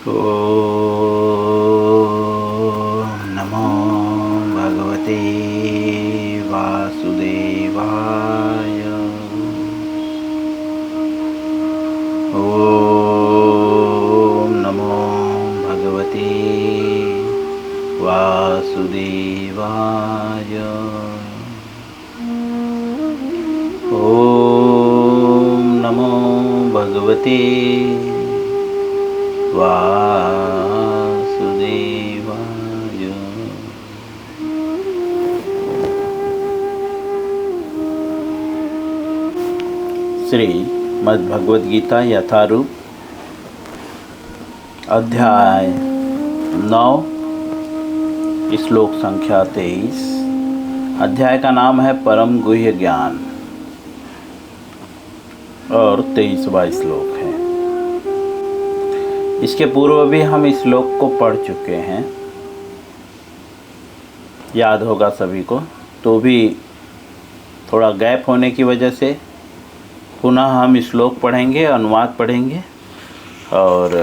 ॐ नमो भगवते वासुदेवाय। ॐ नमो भगवते वासुदेवाय। ॐ नमो भगवते वासुदेवाय। श्री मद्भगवद गीता यथारूप अध्याय 9 श्लोक संख्या 23। अध्याय का नाम है परम गुह्य ज्ञान और 23वां श्लोक है। इसके पूर्व भी हम इस श्लोक को पढ़ चुके हैं, याद होगा सभी को। तो भी थोड़ा गैप होने की वजह से पुनः हम श्लोक पढ़ेंगे, अनुवाद पढ़ेंगे और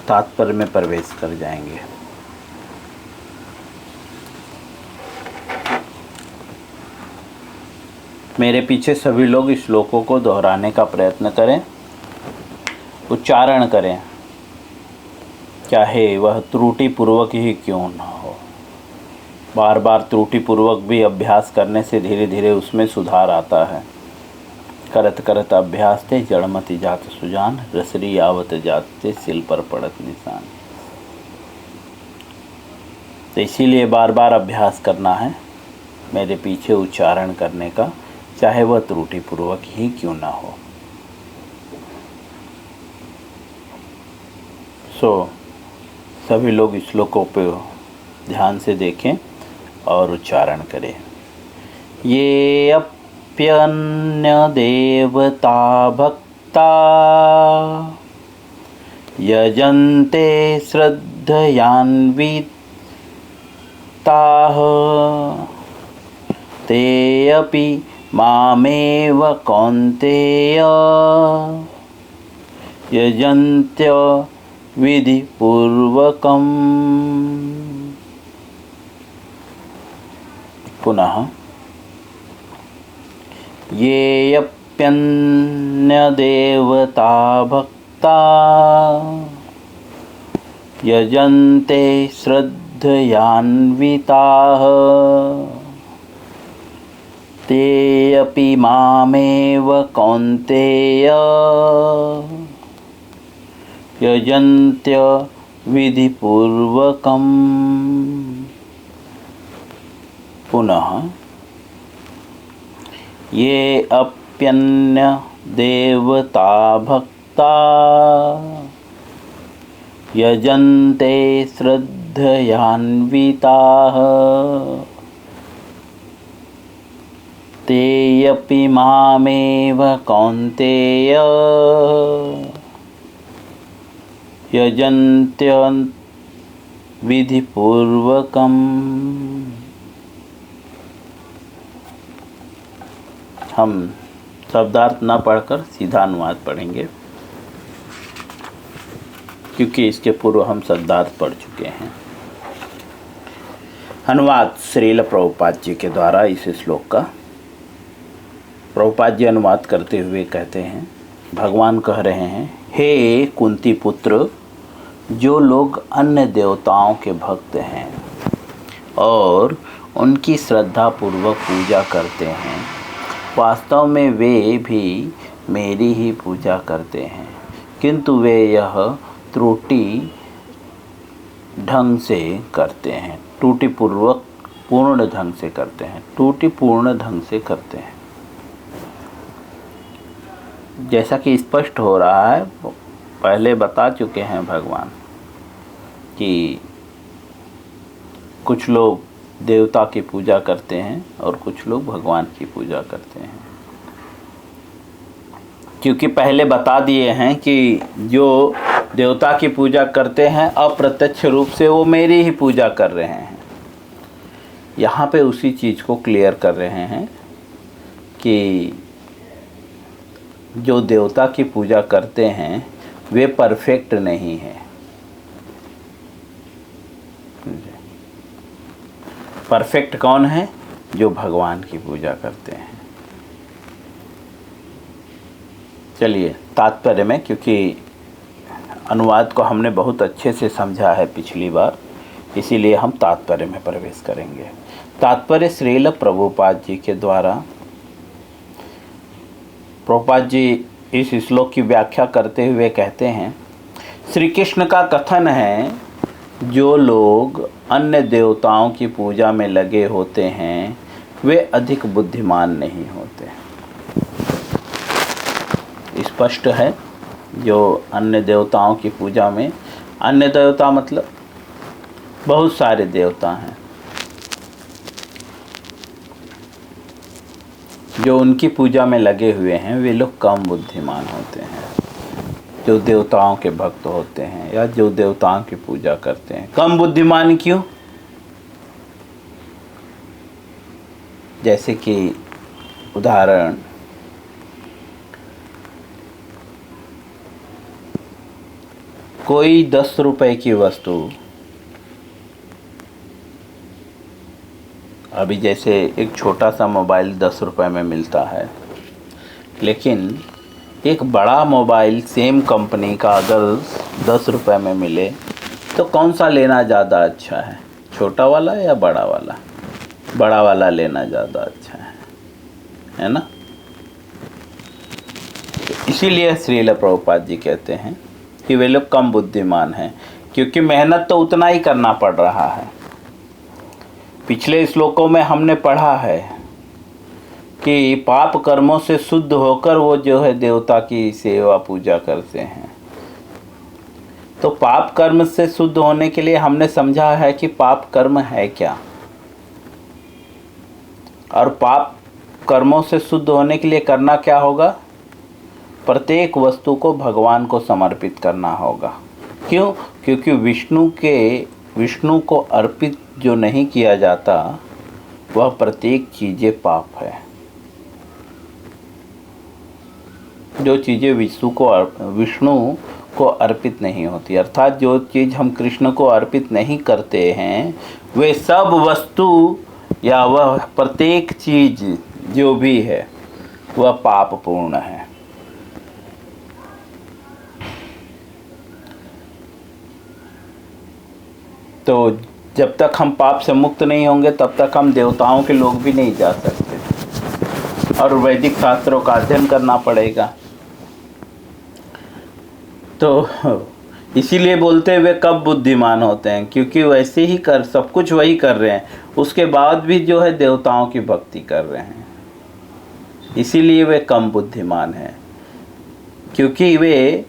तात्पर्य में प्रवेश कर जाएंगे। मेरे पीछे सभी लोग इस श्लोकों को दोहराने का प्रयत्न करें, उच्चारण करें, चाहे वह त्रुटि पूर्वक ही क्यों न हो। बार बार त्रुटि पूर्वक भी अभ्यास करने से धीरे धीरे उसमें सुधार आता है। करत करत अभ्यास थे जड़मति जात सुजान, रसरी आवत जाते सिल पर पड़त निशान। तो इसीलिए बार बार अभ्यास करना है, मेरे पीछे उच्चारण करने का, चाहे वह त्रुटि पूर्वक ही क्यों ना हो। सभी लोग इस श्लोकों पे ध्यान से देखें और उच्चारण करें। ये अप्यन्य देवता भक्ता यजन्ते श्रद्धयान्विताः ते अपि मामेव कौन्तेय यजन्त्य विधिपूर्वकम्। पुनः ये अप्यन्य देवता भक्ता यजन्ते श्रद्धयान्विताः ते अपि मामेव कौन्तेय यजन्त्य विधिपूर्वकम्। पुनः ये अप्यन्य देवता भक्ता यजन्ते श्रद्धयान्विताः ते अपि मामेव कौन्तेय यजन्त्य विधिपूर्वकम्। हम शब्दार्थ न पढ़कर सीधा अनुवाद पढ़ेंगे, क्योंकि इसके पूर्व हम शब्दार्थ पढ़ चुके हैं। अनुवाद श्रील प्रभुपाद जी के द्वारा इस श्लोक का। प्रभुपाद जी अनुवाद करते हुए कहते हैं, भगवान कह रहे हैं, हे कुंती पुत्र, जो लोग अन्य देवताओं के भक्त हैं और उनकी श्रद्धा पूर्वक पूजा करते हैं, वास्तव में वे भी मेरी ही पूजा करते हैं, किंतु वे यह त्रुटि ढंग से करते हैं, त्रुटिपूर्वक पूर्ण ढंग से करते हैं, त्रुटिपूर्ण ढंग से करते हैं। जैसा कि स्पष्ट हो रहा है, पहले बता चुके हैं भगवान कि कुछ लोग देवता की पूजा करते हैं और कुछ लोग भगवान की पूजा करते हैं। क्योंकि पहले बता दिए हैं कि जो देवता की पूजा करते हैं अप्रत्यक्ष रूप से वो मेरी ही पूजा कर रहे हैं। यहाँ पे उसी चीज़ को क्लियर कर रहे हैं कि जो देवता की पूजा करते हैं वे परफेक्ट नहीं हैं। परफेक्ट कौन है? जो भगवान की पूजा करते हैं। चलिए तात्पर्य में, क्योंकि अनुवाद को हमने बहुत अच्छे से समझा है पिछली बार, इसीलिए हम तात्पर्य में प्रवेश करेंगे। तात्पर्य श्रील प्रभुपाद जी के द्वारा। प्रभुपाद जी इस श्लोक की व्याख्या करते हुए कहते हैं, श्री कृष्ण का कथन है, जो लोग अन्य देवताओं की पूजा में लगे होते हैं वे अधिक बुद्धिमान नहीं होते। स्पष्ट है, जो अन्य देवताओं की पूजा में, अन्य देवता मतलब बहुत सारे देवता हैं, जो उनकी पूजा में लगे हुए हैं वे लोग कम बुद्धिमान होते हैं। जो देवताओं के भक्त होते हैं या जो देवताओं की पूजा करते हैं, कम बुद्धिमान क्यों? जैसे कि उदाहरण, कोई 10 रुपए की वस्तु, अभी जैसे एक छोटा सा मोबाइल 10 रुपए में मिलता है, लेकिन एक बड़ा मोबाइल सेम कंपनी का अगर 10 रुपए में मिले तो कौन सा लेना ज़्यादा अच्छा है? छोटा वाला या बड़ा वाला? बड़ा वाला लेना ज़्यादा अच्छा है ना? इसीलिए श्रील प्रभुपाद जी कहते हैं कि वे लोग कम बुद्धिमान हैं, क्योंकि मेहनत तो उतना ही करना पड़ रहा है। पिछले श्लोकों में हमने पढ़ा है कि पाप कर्मों से शुद्ध होकर वो जो है देवता की सेवा पूजा करते हैं। तो पाप कर्म से शुद्ध होने के लिए हमने समझा है कि पाप कर्म है क्या, और पाप कर्मों से शुद्ध होने के लिए करना क्या होगा? प्रत्येक वस्तु को भगवान को समर्पित करना होगा। क्यों? क्योंकि विष्णु को अर्पित जो नहीं किया जाता वह प्रत्येक चीज़ें पाप है। जो चीज़ें विष्णु को अर्पित नहीं होती, अर्थात जो चीज़ हम कृष्ण को अर्पित नहीं करते हैं, वे सब वस्तु या वह प्रत्येक चीज़ जो भी है वह पापपूर्ण है। तो जब तक हम पाप से मुक्त नहीं होंगे तब तक हम देवताओं के लोग भी नहीं जा सकते, और वैदिक शास्त्रों का अध्ययन करना पड़ेगा। तो इसीलिए बोलते वे कब बुद्धिमान होते हैं, क्योंकि वैसे ही सब कुछ वही कर रहे हैं, उसके बाद भी जो है देवताओं की भक्ति कर रहे हैं। इसीलिए वे कम बुद्धिमान हैं, क्योंकि वे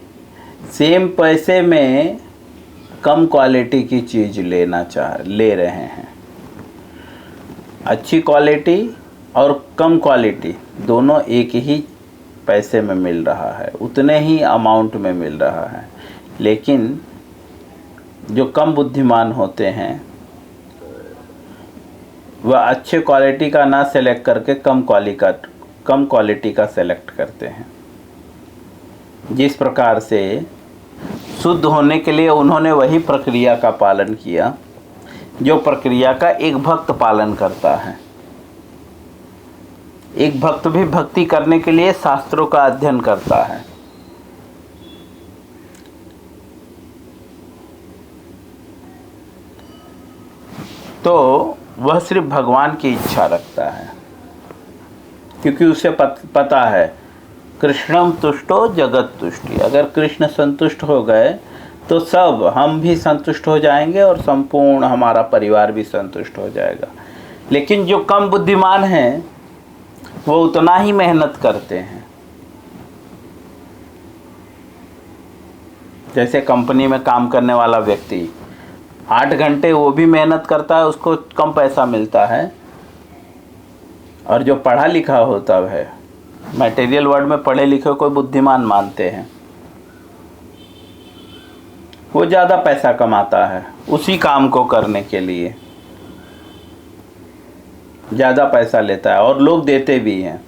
सेम पैसे में कम क्वालिटी की चीज़ ले रहे हैं। अच्छी क्वालिटी और कम क्वालिटी दोनों एक ही पैसे में मिल रहा है, उतने ही अमाउंट में मिल रहा है, लेकिन जो कम बुद्धिमान होते हैं वह अच्छे क्वालिटी का ना सेलेक्ट करके कम क्वालिटी का सेलेक्ट करते हैं। जिस प्रकार से शुद्ध होने के लिए उन्होंने वही प्रक्रिया का पालन किया जो प्रक्रिया का एक भक्त पालन करता है। एक भक्त भी भक्ति करने के लिए शास्त्रों का अध्ययन करता है। तो वह सिर्फ भगवान की इच्छा रखता है, क्योंकि उसे पता है कृष्णम तुष्टो जगत तुष्टि। अगर कृष्ण संतुष्ट हो गए तो सब हम भी संतुष्ट हो जाएंगे और संपूर्ण हमारा परिवार भी संतुष्ट हो जाएगा। लेकिन जो कम बुद्धिमान हैं वो उतना ही मेहनत करते हैं। जैसे कंपनी में काम करने वाला व्यक्ति 8 घंटे वो भी मेहनत करता है, उसको कम पैसा मिलता है, और जो पढ़ा लिखा होता है, मटेरियल वर्ल्ड में पढ़े लिखे को बुद्धिमान मानते हैं, वो ज़्यादा पैसा कमाता है उसी काम को करने के लिए, ज़्यादा पैसा लेता है और लोग देते भी हैं।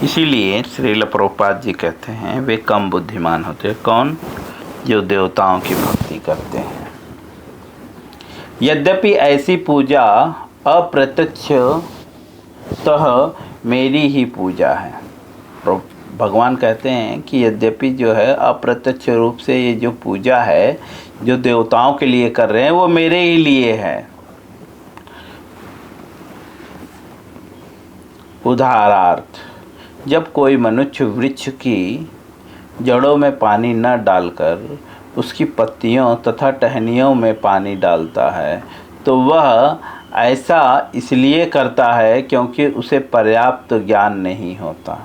इसीलिए श्रील प्रभुपाद जी कहते हैं वे कम बुद्धिमान होते हैं। कौन? जो देवताओं की भक्ति करते हैं। यद्यपि ऐसी पूजा अप्रत्यक्षतः मेरी ही पूजा है। भगवान कहते हैं कि यद्यपि जो है अप्रत्यक्ष रूप से ये जो पूजा है जो देवताओं के लिए कर रहे हैं वो मेरे ही लिए है। उदाहरणार्थ, जब कोई मनुष्य वृक्ष की जड़ों में पानी न डालकर उसकी पत्तियों तथा टहनियों में पानी डालता है तो वह ऐसा इसलिए करता है क्योंकि उसे पर्याप्त ज्ञान नहीं होता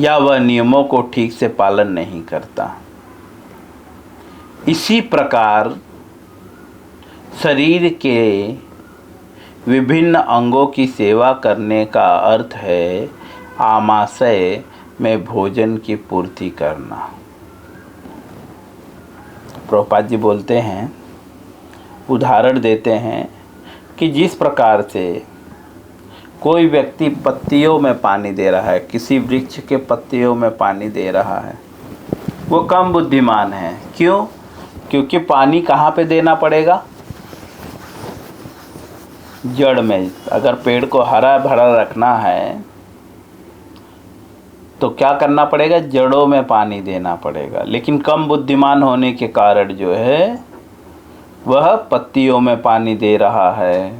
या वह नियमों को ठीक से पालन नहीं करता। इसी प्रकार शरीर के विभिन्न अंगों की सेवा करने का अर्थ है आमाशय में भोजन की पूर्ति करना। प्रभुपाद जी बोलते हैं, उदाहरण देते हैं कि जिस प्रकार से कोई व्यक्ति पत्तियों में पानी दे रहा है, किसी वृक्ष के पत्तियों में पानी दे रहा है, वो कम बुद्धिमान है। क्यों? क्योंकि पानी कहाँ पे देना पड़ेगा? जड़ में। अगर पेड़ को हरा भरा रखना है तो क्या करना पड़ेगा? जड़ों में पानी देना पड़ेगा। लेकिन कम बुद्धिमान होने के कारण जो है वह पत्तियों में पानी दे रहा है।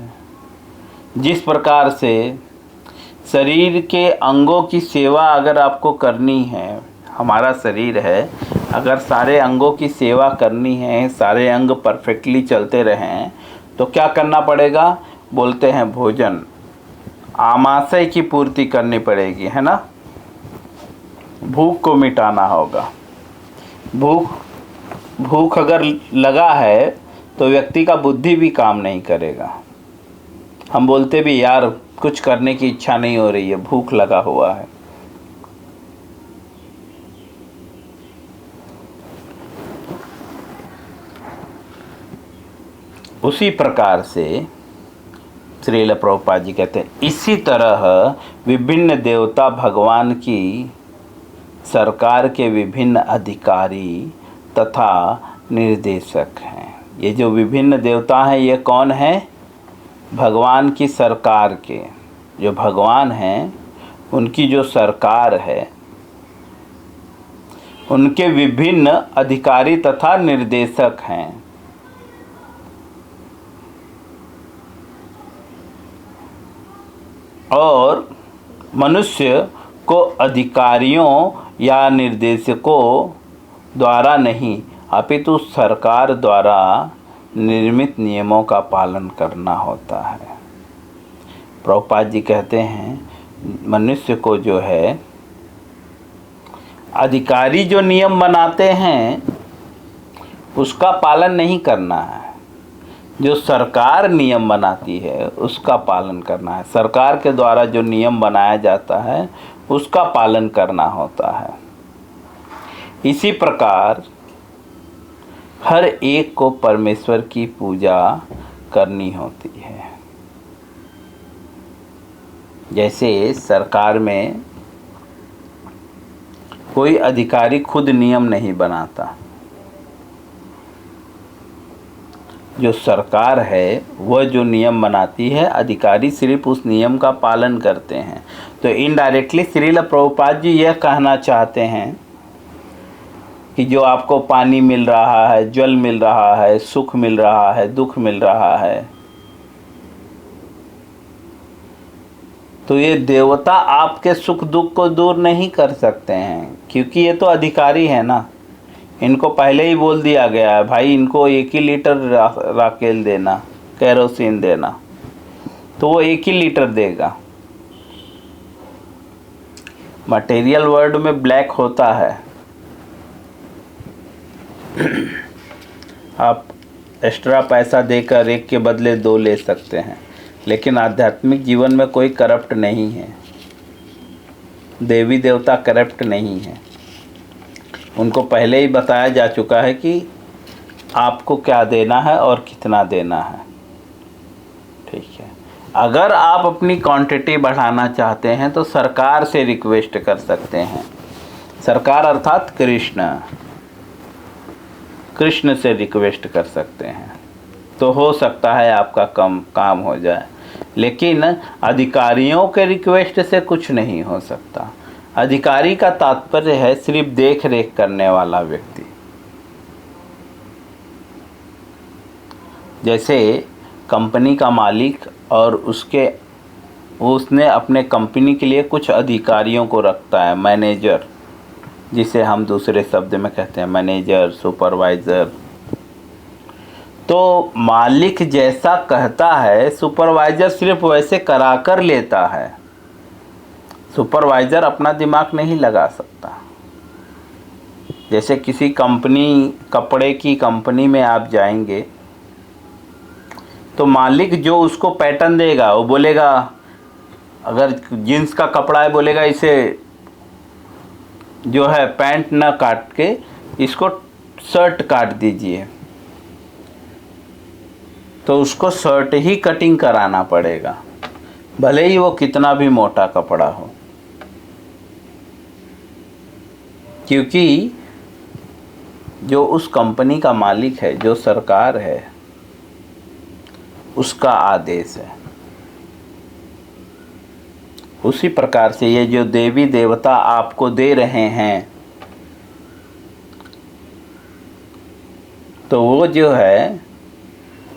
जिस प्रकार से शरीर के अंगों की सेवा अगर आपको करनी है, हमारा शरीर है, अगर सारे अंगों की सेवा करनी है, सारे अंग परफेक्टली चलते रहें तो क्या करना पड़ेगा? बोलते हैं भोजन, आमाशय की पूर्ति करनी पड़ेगी, है ना। भूख को मिटाना होगा। भूख अगर लगा है तो व्यक्ति का बुद्धि भी काम नहीं करेगा। हम बोलते भी यार कुछ करने की इच्छा नहीं हो रही है, भूख लगा हुआ है। उसी प्रकार से श्रील प्रभुपाद जी कहते हैं, इसी तरह विभिन्न देवता भगवान की सरकार के विभिन्न अधिकारी तथा निर्देशक हैं। ये जो विभिन्न देवता हैं ये कौन है? भगवान की सरकार के जो भगवान हैं उनकी जो सरकार है, उनके विभिन्न अधिकारी तथा निर्देशक हैं। और मनुष्य को अधिकारियों या निर्देशकों द्वारा नहीं अपितु सरकार द्वारा निर्मित नियमों का पालन करना होता है। प्रभुपाद जी कहते हैं मनुष्य को जो है अधिकारी जो नियम बनाते हैं उसका पालन नहीं करना है, जो सरकार नियम बनाती है उसका पालन करना है। सरकार के द्वारा जो नियम बनाया जाता है उसका पालन करना होता है। इसी प्रकार हर एक को परमेश्वर की पूजा करनी होती है। जैसे सरकार में कोई अधिकारी खुद नियम नहीं बनाता, जो सरकार है वह जो नियम बनाती है, अधिकारी सिर्फ उस नियम का पालन करते हैं। तो इनडायरेक्टली श्रील प्रभुपाद जी यह कहना चाहते हैं कि जो आपको पानी मिल रहा है, जल मिल रहा है, सुख मिल रहा है, दुख मिल रहा है, तो ये देवता आपके सुख दुख को दूर नहीं कर सकते हैं, क्योंकि ये तो अधिकारी है ना। इनको पहले ही बोल दिया गया है भाई इनको 1 ही लीटर राकेल देना, केरोसिन देना, तो वो 1 ही लीटर देगा। मटेरियल वर्ल्ड में ब्लैक होता है, आप एक्स्ट्रा पैसा देकर 1 के बदले 2 ले सकते हैं, लेकिन आध्यात्मिक जीवन में कोई करप्ट नहीं है। देवी देवता करप्ट नहीं है, उनको पहले ही बताया जा चुका है कि आपको क्या देना है और कितना देना है। ठीक है, अगर आप अपनी क्वांटिटी बढ़ाना चाहते हैं तो सरकार से रिक्वेस्ट कर सकते हैं। सरकार अर्थात कृष्ण से रिक्वेस्ट कर सकते हैं, तो हो सकता है आपका कम काम हो जाए। लेकिन अधिकारियों के रिक्वेस्ट से कुछ नहीं हो सकता। अधिकारी का तात्पर्य है सिर्फ देख रेख करने वाला व्यक्ति। जैसे कंपनी का मालिक और उसने अपने कंपनी के लिए कुछ अधिकारियों को रखता है, मैनेजर, जिसे हम दूसरे शब्द में कहते हैं मैनेजर, सुपरवाइज़र। तो मालिक जैसा कहता है सुपरवाइज़र सिर्फ वैसे करा कर लेता है। सुपरवाइज़र अपना दिमाग नहीं लगा सकता। जैसे किसी कपड़े की कंपनी में आप जाएंगे तो मालिक जो उसको पैटर्न देगा वो बोलेगा, अगर जीन्स का कपड़ा है बोलेगा इसे जो है पैंट ना काट के इसको शर्ट काट दीजिए, तो उसको शर्ट ही कटिंग कराना पड़ेगा, भले ही वो कितना भी मोटा कपड़ा हो, क्योंकि जो उस कंपनी का मालिक है, जो सरकार है, उसका आदेश है। उसी प्रकार से ये जो देवी देवता आपको दे रहे हैं, तो वो जो है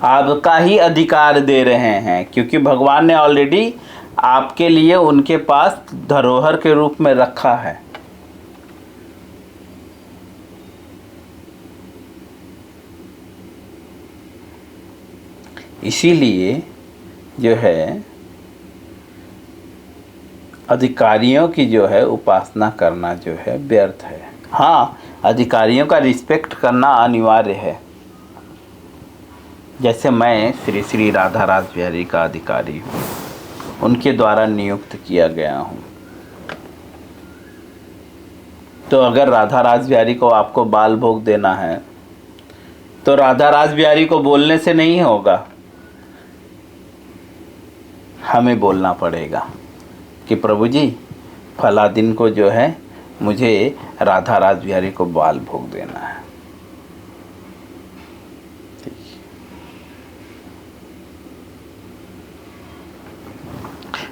आपका ही अधिकार दे रहे हैं, क्योंकि भगवान ने ऑलरेडी आपके लिए उनके पास धरोहर के रूप में रखा है। इसीलिए जो है अधिकारियों की जो है उपासना करना जो है व्यर्थ है। हाँ, अधिकारियों का रिस्पेक्ट करना अनिवार्य है। जैसे मैं श्री श्री राधा रास बिहारी का अधिकारी हूँ, उनके द्वारा नियुक्त किया गया हूँ। तो अगर राधा रास बिहारी को आपको बाल भोग देना है तो राधा रास बिहारी को बोलने से नहीं होगा, हमें बोलना पड़ेगा कि प्रभु जी फला दिन को जो है मुझे राधा रास बिहारी को बाल भोग देना है।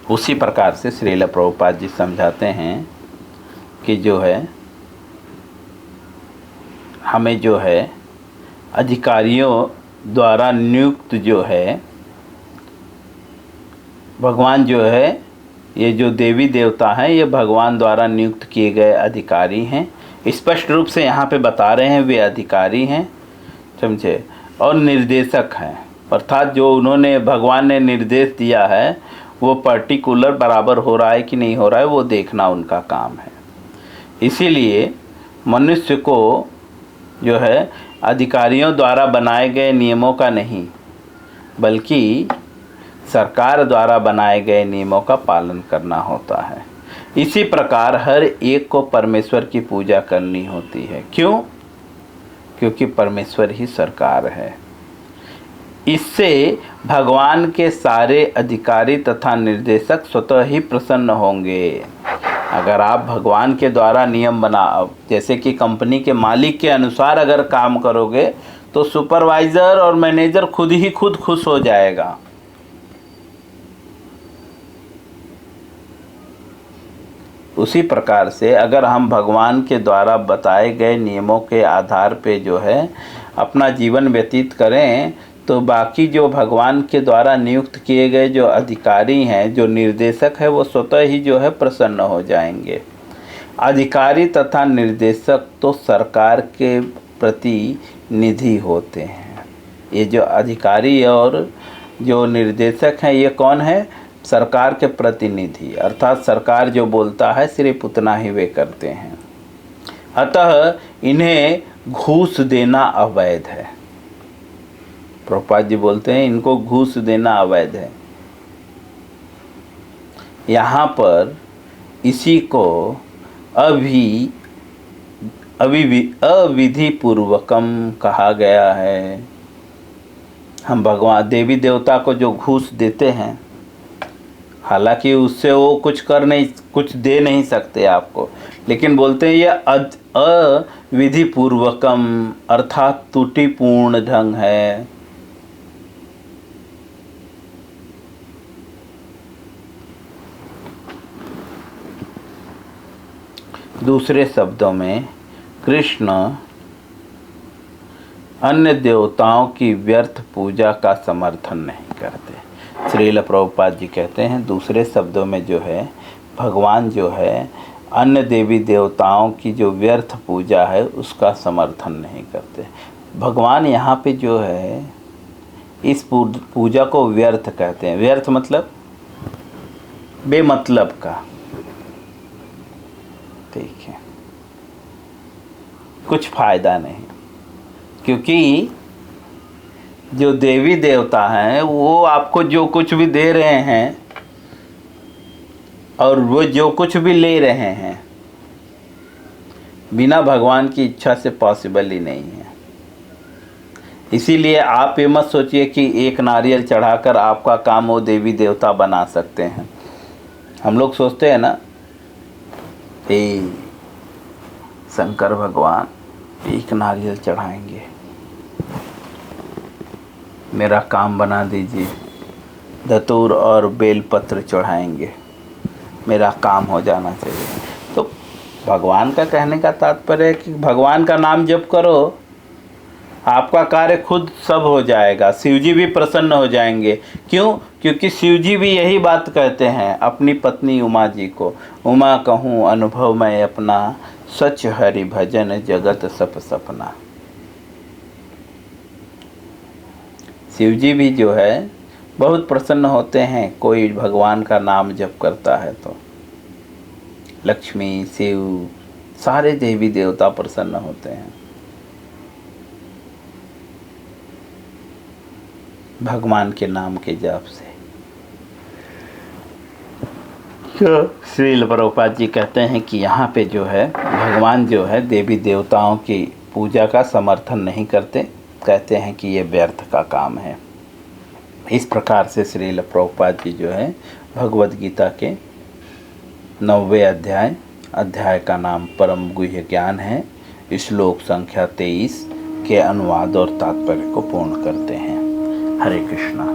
उसी प्रकार से श्रील प्रभुपाद जी समझाते हैं कि जो है हमें जो है अधिकारियों द्वारा नियुक्त जो है भगवान जो है, ये जो देवी देवता हैं ये भगवान द्वारा नियुक्त किए गए अधिकारी हैं। स्पष्ट रूप से यहाँ पे बता रहे हैं वे अधिकारी हैं, समझे, और निर्देशक हैं। अर्थात जो उन्होंने भगवान ने निर्देश दिया है वो पर्टिकुलर बराबर हो रहा है कि नहीं हो रहा है, वो देखना उनका काम है। इसीलिए मनुष्य को जो है अधिकारियों द्वारा बनाए गए नियमों का नहीं, बल्कि सरकार द्वारा बनाए गए नियमों का पालन करना होता है। इसी प्रकार हर एक को परमेश्वर की पूजा करनी होती है। क्यों? क्योंकि परमेश्वर ही सरकार है। इससे भगवान के सारे अधिकारी तथा निर्देशक स्वतः ही प्रसन्न होंगे। अगर आप भगवान के द्वारा नियम जैसे कि कंपनी के मालिक के अनुसार अगर काम करोगे तो सुपरवाइज़र और मैनेजर खुद ही खुद खुश हो जाएगा। उसी प्रकार से अगर हम भगवान के द्वारा बताए गए नियमों के आधार पे जो है अपना जीवन व्यतीत करें तो बाकी जो भगवान के द्वारा नियुक्त किए गए जो अधिकारी हैं, जो निर्देशक है, वो स्वतः ही जो है प्रसन्न हो जाएंगे। अधिकारी तथा निर्देशक तो सरकार के प्रतिनिधि होते हैं। ये जो अधिकारी और जो निर्देशक हैं ये कौन है? सरकार के प्रतिनिधि, अर्थात सरकार जो बोलता है सिर्फ उतना ही वे करते हैं। अतः इन्हें घूस देना अवैध है। प्रभुपाद जी बोलते हैं इनको घूस देना अवैध है। यहाँ पर इसी को अविधि पूर्वकम कहा गया है। हम भगवान देवी देवता को जो घूस देते हैं हालांकि उससे वो कुछ दे नहीं सकते आपको, लेकिन बोलते हैं यह अविधि पूर्वकम अर्थात त्रुटिपूर्ण ढंग है। दूसरे शब्दों में कृष्ण अन्य देवताओं की व्यर्थ पूजा का समर्थन नहीं करते। श्रील प्रभुपाद जी कहते हैं दूसरे शब्दों में जो है भगवान जो है अन्य देवी देवताओं की जो व्यर्थ पूजा है उसका समर्थन नहीं करते। भगवान यहाँ पे जो है इस पूजा को व्यर्थ कहते हैं। व्यर्थ मतलब बेमतलब का, ठीक है, कुछ फायदा नहीं। क्योंकि जो देवी देवता हैं वो आपको जो कुछ भी दे रहे हैं और वो जो कुछ भी ले रहे हैं बिना भगवान की इच्छा से पॉसिबल ही नहीं है। इसीलिए आप ये मत सोचिए कि एक नारियल चढ़ाकर आपका काम वो देवी देवता बना सकते हैं। हम लोग सोचते हैं ना, शंकर भगवान एक नारियल चढ़ाएंगे, मेरा काम बना दीजिए, धतूर और बेलपत्र चढ़ाएंगे, मेरा काम हो जाना चाहिए। तो भगवान का कहने का तात्पर्य है कि भगवान का नाम जप करो, आपका कार्य खुद सब हो जाएगा। शिव जी भी प्रसन्न हो जाएंगे। क्यों? क्योंकि शिव जी भी यही बात कहते हैं अपनी पत्नी उमा जी को, उमा कहूँ अनुभव मैं अपना, सच हरि भजन जगत सप सपना। शिव जी भी जो है बहुत प्रसन्न होते हैं कोई भगवान का नाम जप करता है तो। लक्ष्मी, शिव, सारे देवी देवता प्रसन्न होते हैं भगवान के नाम के जाप से। तो श्रील प्रभुपाद जी कहते हैं कि यहाँ पे जो है भगवान जो है देवी देवताओं की पूजा का समर्थन नहीं करते, कहते हैं कि ये व्यर्थ का काम है। इस प्रकार से श्रील प्रभुपाद जी जो है भगवद गीता के 9वें अध्याय का नाम परम गुह्य ज्ञान है, श्लोक संख्या 23 के अनुवाद और तात्पर्य को पूर्ण करते हैं। हरे कृष्णा।